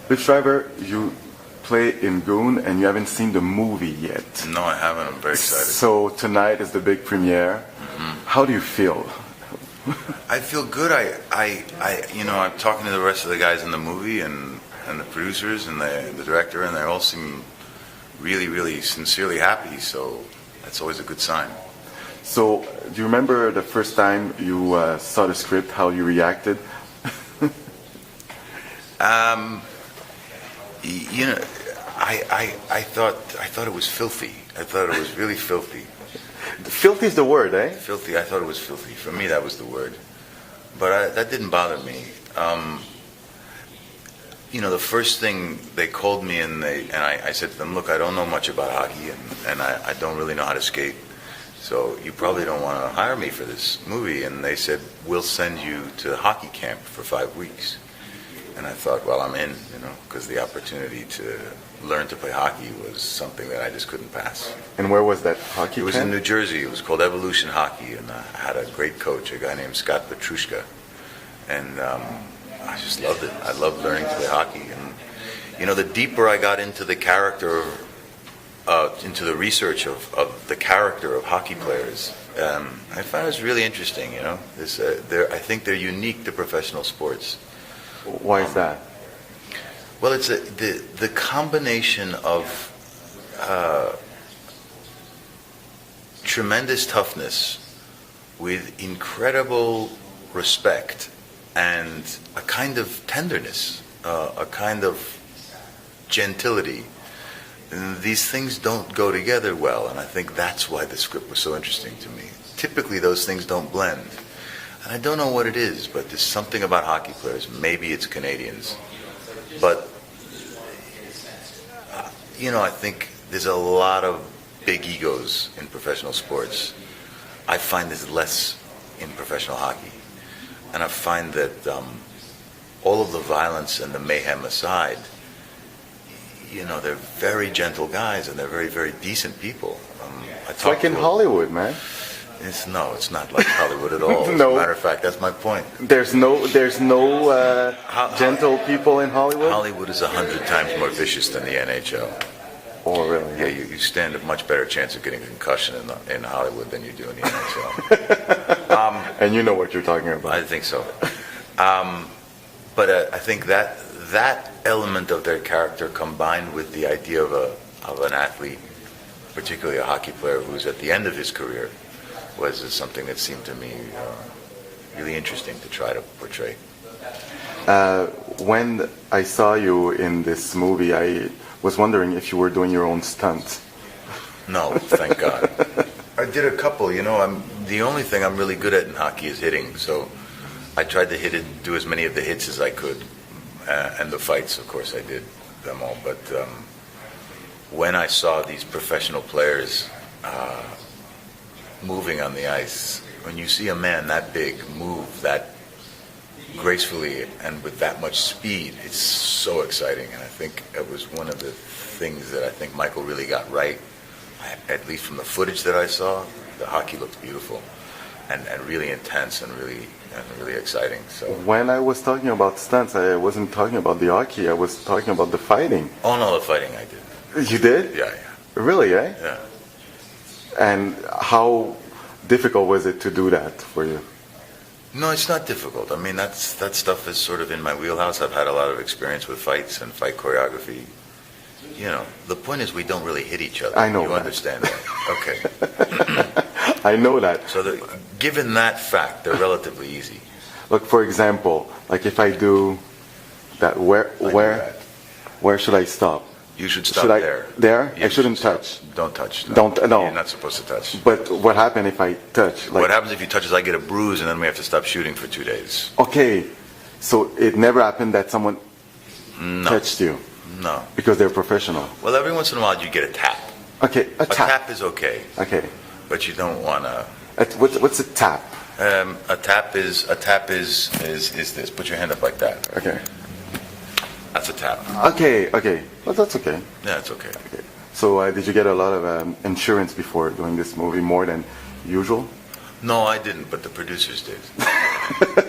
Liev Schreiber, you play in Goon and you haven't seen the movie yet. No, I haven't. I'm very excited. So tonight is the big premiere. How do you feel? I feel good. I'm talking to the rest of the guys in the movie and the producers and the director, and they all seem really, really sincerely happy. So that's always a good sign. So, do you remember the first time you saw the script, how you reacted? I thought it was filthy. I thought it was really filthy. Filthy is the word, eh? Filthy. I thought it was filthy. For me, that was the word. But that didn't bother me. The first thing they called me and I said to them, look, I don't know much about hockey and I don't really know how to skate. So you probably don't want to hire me for this movie. And they said, we'll send you to hockey camp for 5 weeks. And I thought, well, I'm in, because the opportunity to learn to play hockey was something that I just couldn't pass. And where was that hockey camp? It was in New Jersey. It was called Evolution Hockey, and I had a great coach, a guy named Scott Petrushka. And I just loved it. I loved learning to play hockey. And, the deeper I got into the character, into the research of the character of hockey players, I found it was really interesting, I think they're unique to professional sports. Why is that? Well, it's the combination of tremendous toughness with incredible respect and a kind of tenderness, a kind of gentility. And these things don't go together well, and I think that's why the script was so interesting to me. Typically, those things don't blend. And I don't know what it is, but there's something about hockey players. Maybe it's Canadians. But, I think there's a lot of big egos in professional sports. I find there's less in professional hockey. And I find that all of the violence and the mayhem aside, they're very gentle guys and they're very, very decent people. It's like in Hollywood, man. It's not like Hollywood at all. No. As a matter of fact, that's my point. There's no gentle people in Hollywood? Hollywood is 100 times more vicious than the NHL. Oh, really? Yeah, you stand a much better chance of getting a concussion in Hollywood than you do in the NHL. And you know what you're talking about. I think so. But I think that element of their character combined with the idea of an athlete, particularly a hockey player who's at the end of his career, was something that seemed to me really interesting to try to portray. When I saw you in this movie, I was wondering if you were doing your own stunts. No, thank God. I did a couple. The only thing I'm really good at in hockey is hitting, so I tried to do as many of the hits as I could, and the fights, of course, I did them all. But when I saw these professional players moving on the ice, when you see a man that big move that gracefully and with that much speed, it's so exciting. And I think it was one of the things that I think Michael really got right. At least from the footage that I saw, the hockey looked beautiful and really intense and really exciting. So when I was talking about stunts, I wasn't talking about the hockey. I was talking about the fighting. Oh no, the fighting I did. You did? Yeah. Really, eh? Yeah. And how difficult was it to do that for you? No, it's not difficult. I mean, that stuff is sort of in my wheelhouse. I've had a lot of experience with fights and fight choreography. The point is we don't really hit each other. I know You that. understand that? Okay. I know that. So given that fact, they're relatively easy. Look, for example, like if I do that, where should I stop? You should stop there. There? You I shouldn't should touch. Don't touch. No. No. You're not supposed to touch. But what happens if I touch? What happens if you touch is I get a bruise and then we have to stop shooting for 2 days. Okay, so it never happened that someone touched you? No. Because they're professional? Well, every once in a while you get a tap. Okay, a A tap is okay. Okay. But you don't want to... What's a tap? A tap is this. Put your hand up like that. Okay. That's a tap. Okay. Well, that's okay. Yeah, it's okay. So did you get a lot of insurance before doing this movie, more than usual? No, I didn't, but the producers did.